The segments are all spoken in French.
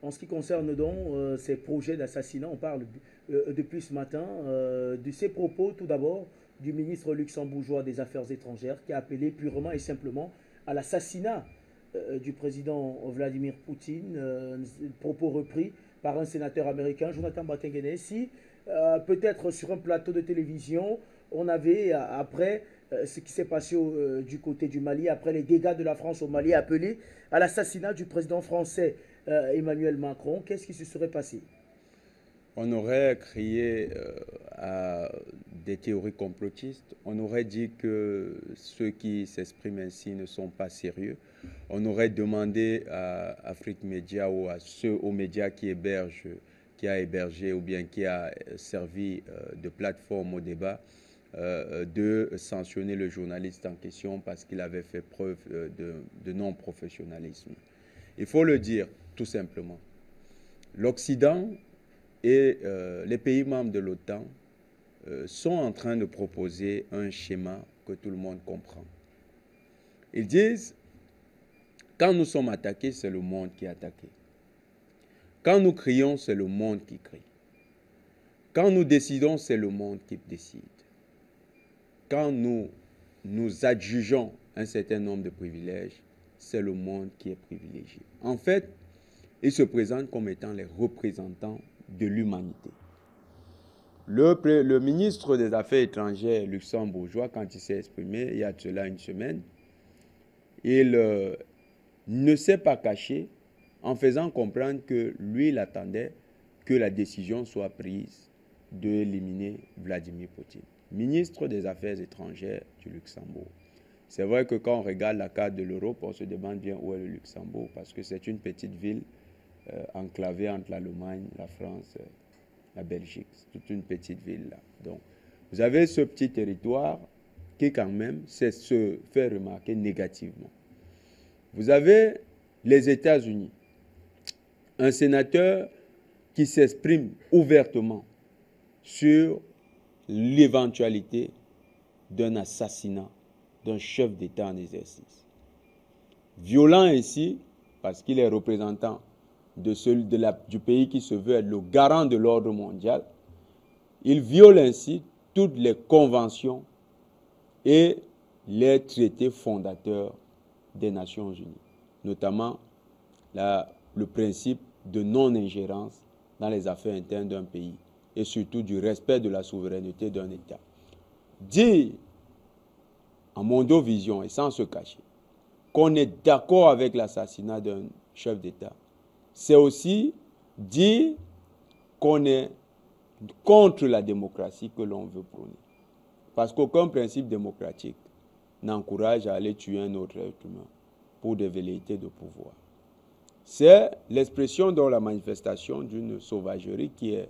En ce qui concerne donc ces projets d'assassinat, on parle depuis ce matin de ces propos, tout d'abord, du ministre luxembourgeois des Affaires étrangères qui a appelé purement et simplement à l'assassinat du président Vladimir Poutine, propos repris par un sénateur américain, Jonathan Batenguene. Si peut-être sur un plateau de télévision, on avait, après ce qui s'est passé du côté du Mali, après les dégâts de la France au Mali, appelé à l'assassinat du président français Emmanuel Macron, qu'est-ce qui se serait passé? On aurait crié à des théories complotistes. On aurait dit que ceux qui s'expriment ainsi ne sont pas sérieux. On aurait demandé à Afrique Média ou à ceux aux médias qui a hébergé ou bien qui a servi de plateforme au débat, de sanctionner le journaliste en question parce qu'il avait fait preuve de non-professionnalisme. Il faut le dire tout simplement. L'Occident et les pays membres de l'OTAN sont en train de proposer un schéma que tout le monde comprend. Ils disent, quand nous sommes attaqués, c'est le monde qui est attaqué. Quand nous crions, c'est le monde qui crie. Quand nous décidons, c'est le monde qui décide. Quand nous adjugeons un certain nombre de privilèges, c'est le monde qui est privilégié. En fait, ils se présentent comme étant les représentants de l'humanité. Le ministre des Affaires étrangères luxembourgeois, quand il s'est exprimé il y a de cela une semaine, il ne s'est pas caché en faisant comprendre que lui, il attendait que la décision soit prise d'éliminer Vladimir Poutine, ministre des Affaires étrangères du Luxembourg. C'est vrai que quand on regarde la carte de l'Europe, on se demande bien où est le Luxembourg, parce que c'est une petite ville enclavée entre l'Allemagne, la France, la Belgique. C'est toute une petite ville là. Donc, vous avez ce petit territoire qui quand même se fait remarquer négativement. Vous avez les États-Unis, un sénateur qui s'exprime ouvertement sur l'éventualité d'un assassinat d'un chef d'État en exercice. Violent ici, parce qu'il est représentant du pays qui se veut être le garant de l'ordre mondial, il viole ainsi toutes les conventions et les traités fondateurs des Nations Unies, notamment le principe de non-ingérence dans les affaires internes d'un pays et surtout du respect de la souveraineté d'un État. Dire en mondovision et sans se cacher qu'on est d'accord avec l'assassinat d'un chef d'État, c'est aussi dire qu'on est contre la démocratie que l'on veut prôner. Parce qu'aucun principe démocratique n'encourage à aller tuer un autre être humain pour des velléités de pouvoir. C'est l'expression dans la manifestation d'une sauvagerie qui est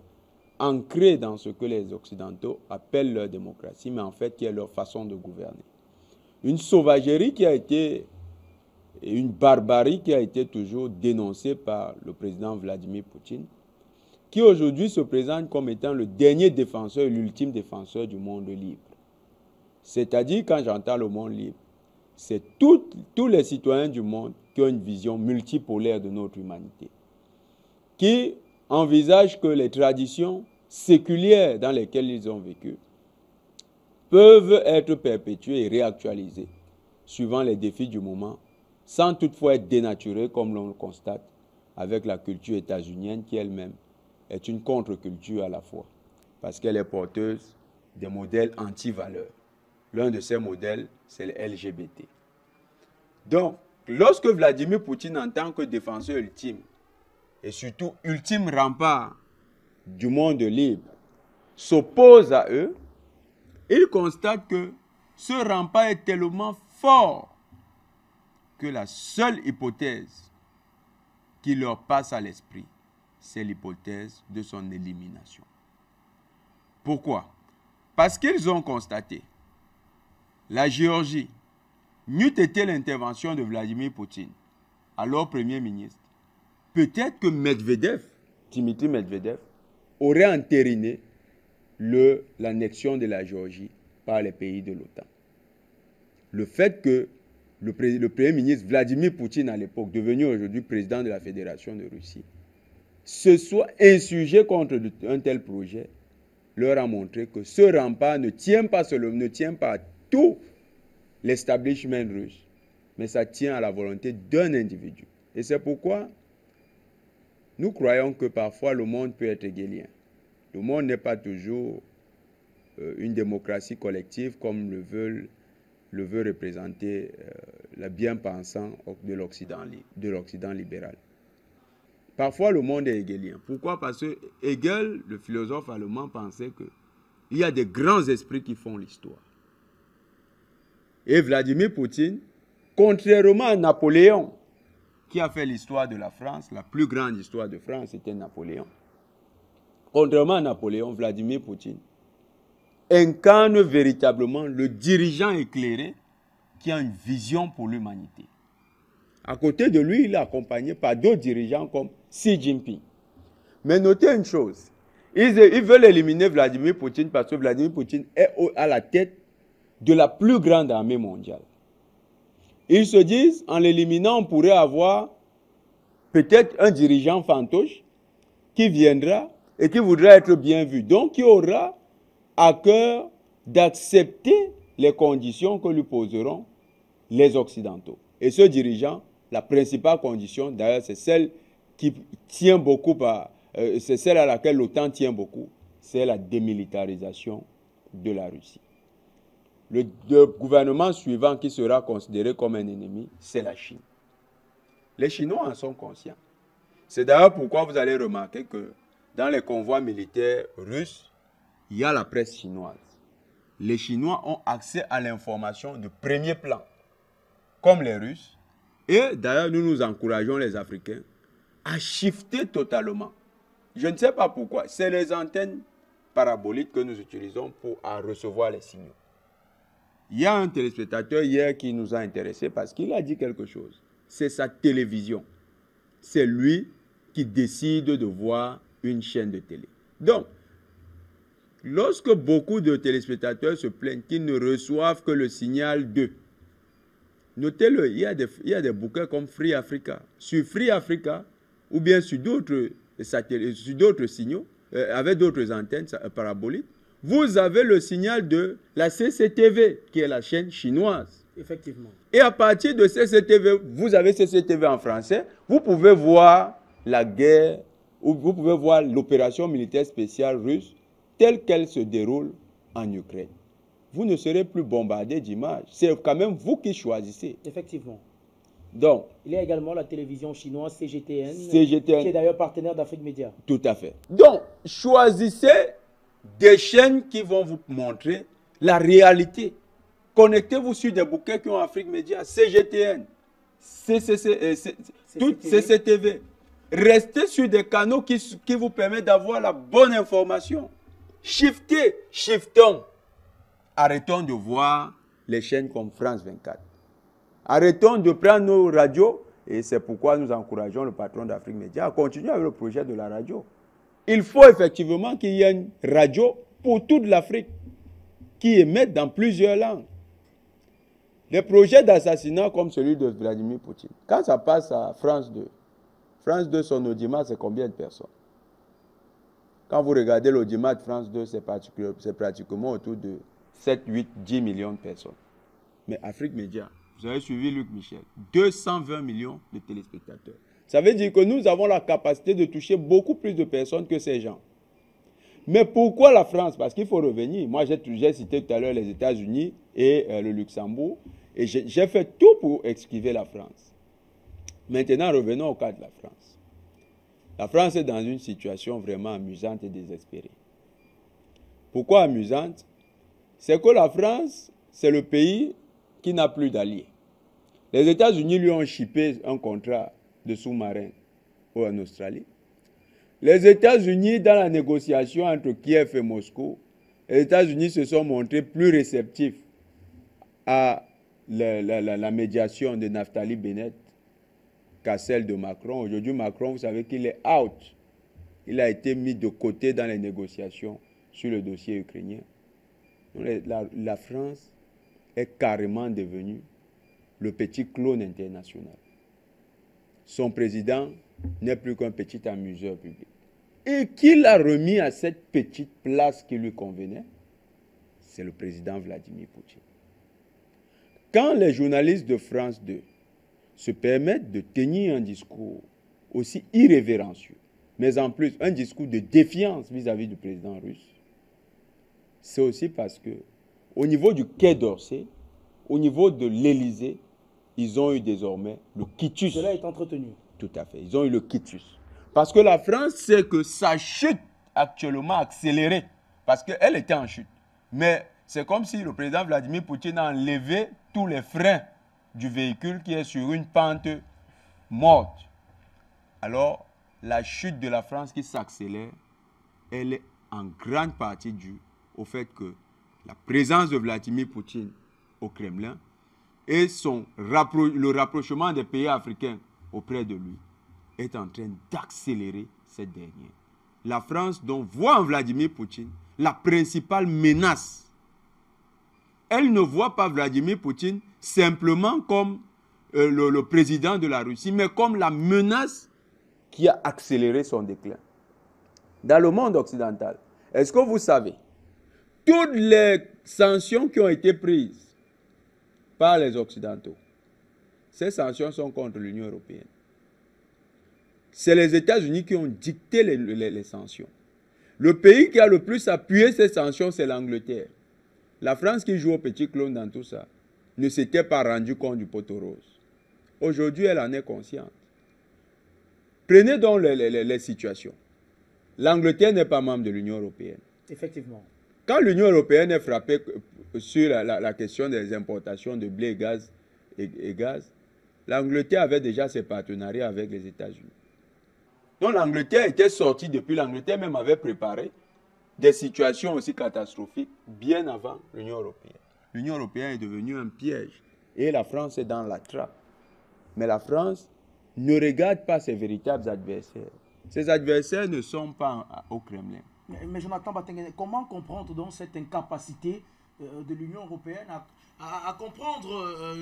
ancrée dans ce que les Occidentaux appellent leur démocratie, mais en fait qui est leur façon de gouverner. Une sauvagerie qui a été, et une barbarie qui a été toujours dénoncée par le président Vladimir Poutine, qui aujourd'hui se présente comme étant le dernier défenseur et l'ultime défenseur du monde libre. C'est-à-dire, quand j'entends le monde libre, c'est tous les citoyens du monde qui ont une vision multipolaire de notre humanité, qui envisagent que les traditions séculières dans lesquelles ils ont vécu peuvent être perpétuées et réactualisées suivant les défis du moment, sans toutefois être dénaturées comme l'on le constate avec la culture états-unienne qui elle-même est une contre-culture à la fois, parce qu'elle est porteuse des modèles anti-valeurs. L'un de ces modèles, c'est le LGBT. Donc, lorsque Vladimir Poutine, en tant que défenseur ultime, et surtout ultime rempart du monde libre, s'oppose à eux, il constate que ce rempart est tellement fort que la seule hypothèse qui leur passe à l'esprit, c'est l'hypothèse de son élimination. Pourquoi? Parce qu'ils ont constaté la Géorgie, n'eût été l'intervention de Vladimir Poutine, alors Premier ministre, peut-être que Dimitri Medvedev, aurait entériné l'annexion de la Géorgie par les pays de l'OTAN. Le fait que le Premier ministre Vladimir Poutine, à l'époque, devenu aujourd'hui président de la Fédération de Russie, se soit insurgé contre un tel projet leur a montré que ce rempart ne tient pas seulement, ne tient pas à tout l'establishment russe, mais ça tient à la volonté d'un individu. Et c'est pourquoi nous croyons que parfois le monde peut être hegelien. Le monde n'est pas toujours une démocratie collective comme le veut représenter la bien-pensant de l'Occident libéral. Parfois, le monde est hegelien. Pourquoi? Parce que Hegel, le philosophe allemand, pensait qu'il y a des grands esprits qui font l'histoire. Et Vladimir Poutine, contrairement à Napoléon, qui a fait l'histoire de la France, la plus grande histoire de France, c'était Napoléon. Contrairement à Napoléon, Vladimir Poutine incarne véritablement le dirigeant éclairé qui a une vision pour l'humanité. À côté de lui, il est accompagné par d'autres dirigeants comme Xi Jinping. Mais notez une chose, ils veulent éliminer Vladimir Poutine parce que Vladimir Poutine est à la tête de la plus grande armée mondiale. Ils se disent, en l'éliminant, on pourrait avoir peut-être un dirigeant fantoche qui viendra et qui voudra être bien vu. Donc, qui aura à cœur d'accepter les conditions que lui poseront les Occidentaux. Et ce dirigeant, la principale condition, d'ailleurs, c'est celle qui tient beaucoup, c'est celle à laquelle l'OTAN tient beaucoup, c'est la démilitarisation de la Russie. Le gouvernement suivant qui sera considéré comme un ennemi, c'est la Chine. Les Chinois en sont conscients. C'est d'ailleurs pourquoi vous allez remarquer que dans les convois militaires russes, il y a la presse chinoise. Les Chinois ont accès à l'information de premier plan, comme les Russes. Et d'ailleurs, nous encourageons les Africains à shifter totalement. Je ne sais pas pourquoi. C'est les antennes paraboliques que nous utilisons pour recevoir les signaux. Il y a un téléspectateur hier qui nous a intéressés parce qu'il a dit quelque chose. C'est sa télévision. C'est lui qui décide de voir une chaîne de télé. Donc, lorsque beaucoup de téléspectateurs se plaignent qu'ils ne reçoivent que le signal 2, notez-le, il y a des bouquets comme Free Africa. Sur Free Africa, ou bien sur d'autres signaux, avec d'autres antennes paraboliques, vous avez le signal de la CCTV, qui est la chaîne chinoise. Effectivement. Et à partir de CCTV, vous avez CCTV en français, vous pouvez voir la guerre, ou vous pouvez voir l'opération militaire spéciale russe telle qu'elle se déroule en Ukraine. Vous ne serez plus bombardé d'images. C'est quand même vous qui choisissez. Effectivement. Donc, il y a également la télévision chinoise CGTN, qui est d'ailleurs partenaire d'Afrique Média. Tout à fait. Donc, choisissez des chaînes qui vont vous montrer la réalité. Connectez-vous sur des bouquets qui ont Afrique Média, CGTN, CCTV. Restez sur des canaux qui vous permettent d'avoir la bonne information. Shiftons. Arrêtons de voir les chaînes comme France 24. Arrêtons de prendre nos radios, et c'est pourquoi nous encourageons le patron d'Afrique Média à continuer avec le projet de la radio. Il faut effectivement qu'il y ait une radio pour toute l'Afrique qui émette dans plusieurs langues. Les projets d'assassinat comme celui de Vladimir Poutine, quand ça passe à France 2, France 2, son audimat, c'est combien de personnes? Quand vous regardez l'audimat de France 2, c'est pratiquement autour de 7, 8, 10 millions de personnes. Mais Afrique Média, vous avez suivi Luc Michel, 220 millions de téléspectateurs. Ça veut dire que nous avons la capacité de toucher beaucoup plus de personnes que ces gens. Mais pourquoi la France? Parce qu'il faut revenir. Moi, j'ai cité tout à l'heure les États-Unis et le Luxembourg. Et j'ai fait tout pour esquiver la France. Maintenant, revenons au cas de la France. La France est dans une situation vraiment amusante et désespérée. Pourquoi amusante? C'est que la France, c'est le pays qui n'a plus d'alliés. Les États-Unis lui ont chippé un contrat de sous-marin en Australie. Les États-Unis, dans la négociation entre Kiev et Moscou, les États-Unis se sont montrés plus réceptifs à la médiation de Naftali Bennett qu'à celle de Macron. Aujourd'hui, Macron, vous savez qu'il est out. Il a été mis de côté dans les négociations sur le dossier ukrainien. La France est carrément devenue le petit clone international. Son président n'est plus qu'un petit amuseur public. Et qui l'a remis à cette petite place qui lui convenait? C'est le président Vladimir Poutine. Quand les journalistes de France 2 se permettent de tenir un discours aussi irrévérencieux, mais en plus un discours de défiance vis-à-vis du président russe, c'est aussi parce que au niveau du Quai d'Orsay, au niveau de l'Élysée, ils ont eu désormais le quitus. Cela est entretenu. Tout à fait, ils ont eu le quitus. Parce que la France sait que sa chute actuellement accélérée, parce qu'elle était en chute. Mais c'est comme si le président Vladimir Poutine a enlevé tous les freins du véhicule qui est sur une pente morte. Alors, la chute de la France qui s'accélère, elle est en grande partie due au fait que la présence de Vladimir Poutine au Kremlin et le rapprochement des pays africains auprès de lui est en train d'accélérer cette dernière. La France donc voit en Vladimir Poutine la principale menace. Elle ne voit pas Vladimir Poutine simplement comme le président de la Russie, mais comme la menace qui a accéléré son déclin. Dans le monde occidental, est-ce que vous savez, toutes les sanctions qui ont été prises par les Occidentaux, ces sanctions sont contre l'Union européenne. C'est les États-Unis qui ont dicté les sanctions. Le pays qui a le plus appuyé ces sanctions, c'est l'Angleterre. La France qui joue au petit clown dans tout ça ne s'était pas rendu compte du poteau rose. Aujourd'hui, elle en est consciente. Prenez donc les situations. L'Angleterre n'est pas membre de l'Union européenne. Effectivement. Quand l'Union européenne est frappée sur la question des importations de blé et gaz, l'Angleterre avait déjà ses partenariats avec les États-Unis. Donc l'Angleterre était sortie depuis, l'Angleterre même avait préparé des situations aussi catastrophiques bien avant l'Union européenne. L'Union européenne est devenue un piège et la France est dans la trappe. Mais la France ne regarde pas ses véritables adversaires. Ses adversaires ne sont pas au Kremlin. Mais Jonathan Batengene, comment comprendre donc cette incapacité de l'Union européenne à comprendre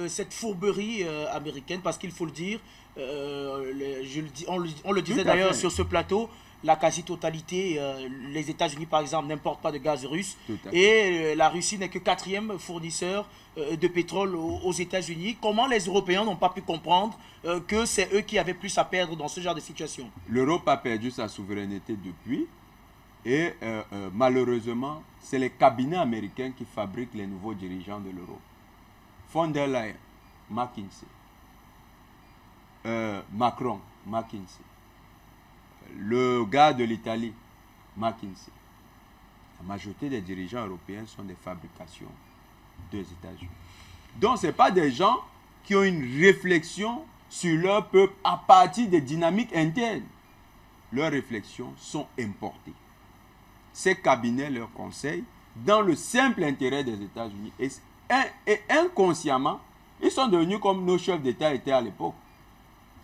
cette fourberie américaine? Parce qu'il faut le dire, on le disait d'ailleurs sur ce plateau, la quasi-totalité, les États-Unis par exemple, n'importent pas de gaz russe. Et la Russie n'est que 4e fournisseur de pétrole aux États-Unis. Comment les Européens n'ont pas pu comprendre que c'est eux qui avaient plus à perdre dans ce genre de situation? L'Europe a perdu sa souveraineté depuis. Et malheureusement, c'est les cabinets américains qui fabriquent les nouveaux dirigeants de l'Europe. Von der Leyen, McKinsey. Macron, McKinsey. Le gars de l'Italie, McKinsey. La majorité des dirigeants européens sont des fabrications des États-Unis. Donc, ce n'est pas des gens qui ont une réflexion sur leur peuple à partir des dynamiques internes. Leurs réflexions sont importées. Ces cabinets leur conseillent dans le simple intérêt des États-Unis. Et inconsciemment, ils sont devenus comme nos chefs d'État étaient à l'époque.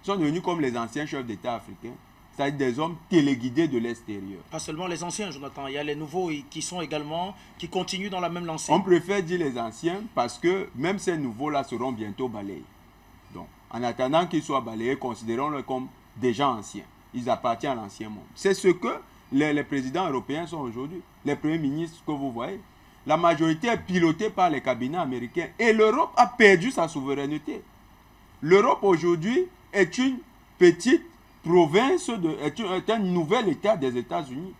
Ils sont devenus comme les anciens chefs d'État africains. C'est-à-dire des hommes téléguidés de l'extérieur. Pas seulement les anciens, Jonathan. Il y a les nouveaux qui continuent dans la même lancée. On préfère dire les anciens parce que même ces nouveaux-là seront bientôt balayés. Donc, en attendant qu'ils soient balayés, considérons-les comme des gens anciens. Ils appartiennent à l'ancien monde. C'est ce que les présidents européens sont aujourd'hui. Les premiers ministres que vous voyez. La majorité est pilotée par les cabinets américains. Et l'Europe a perdu sa souveraineté. L'Europe aujourd'hui est une petite province, est un nouvel État des États-Unis.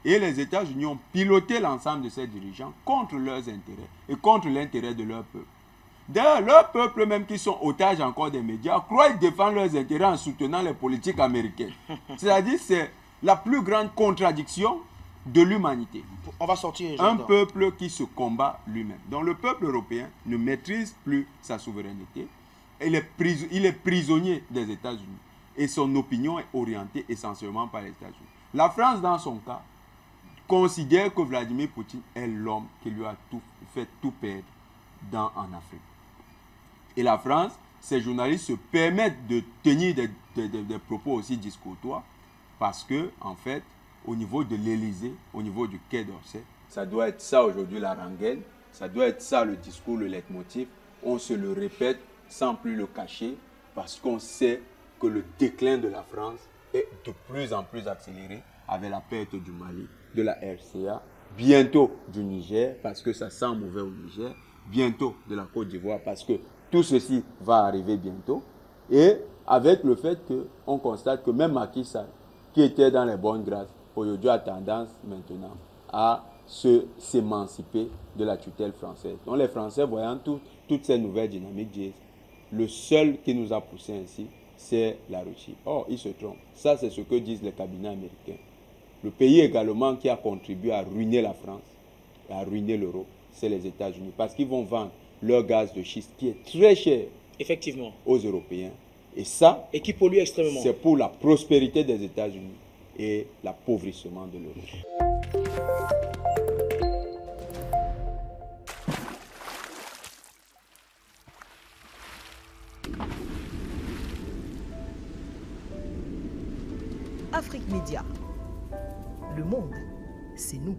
Et les États-Unis ont piloté l'ensemble de ces dirigeants contre leurs intérêts et contre l'intérêt de leur peuple. D'ailleurs, leur peuple même qui sont otages encore des médias croient défendre leurs intérêts en soutenant les politiques américaines. C'est-à-dire c'est la plus grande contradiction de l'humanité. On va sortir. Un peuple qui se combat lui-même. Donc le peuple européen ne maîtrise plus sa souveraineté. Il est prisonnier des États-Unis. Et son opinion est orientée essentiellement par les États-Unis. La France, dans son cas, considère que Vladimir Poutine est l'homme qui lui a fait tout perdre en Afrique. Et la France, ces journalistes se permettent de tenir des propos aussi discourtois parce que, en fait, au niveau de l'Élysée, au niveau du Quai d'Orsay, ça doit être ça aujourd'hui la rengaine, ça doit être ça le discours, le leitmotiv. On se le répète sans plus le cacher parce qu'on sait que le déclin de la France est de plus en plus accéléré avec la perte du Mali, de la RCA, bientôt du Niger, parce que ça sent mauvais au Niger, bientôt de la Côte d'Ivoire, parce que tout ceci va arriver bientôt. Et avec le fait qu'on constate que même Macky Sall, qui était dans les bonnes grâces, aujourd'hui a tendance maintenant à s'émanciper de la tutelle française. Donc les Français, voyant toutes ces nouvelles dynamiques, disent le seul qui nous a poussé ainsi, c'est la Russie. Or, ils se trompent. Ça, c'est ce que disent les cabinets américains. Le pays également qui a contribué à ruiner la France, à ruiner l'euro, c'est les États-Unis. Parce qu'ils vont vendre leur gaz de schiste qui est très cher, effectivement, aux Européens. Et ça, et qui pollue extrêmement. C'est pour la prospérité des États-Unis et l'appauvrissement de l'euro. Afrique Média. Le monde, c'est nous.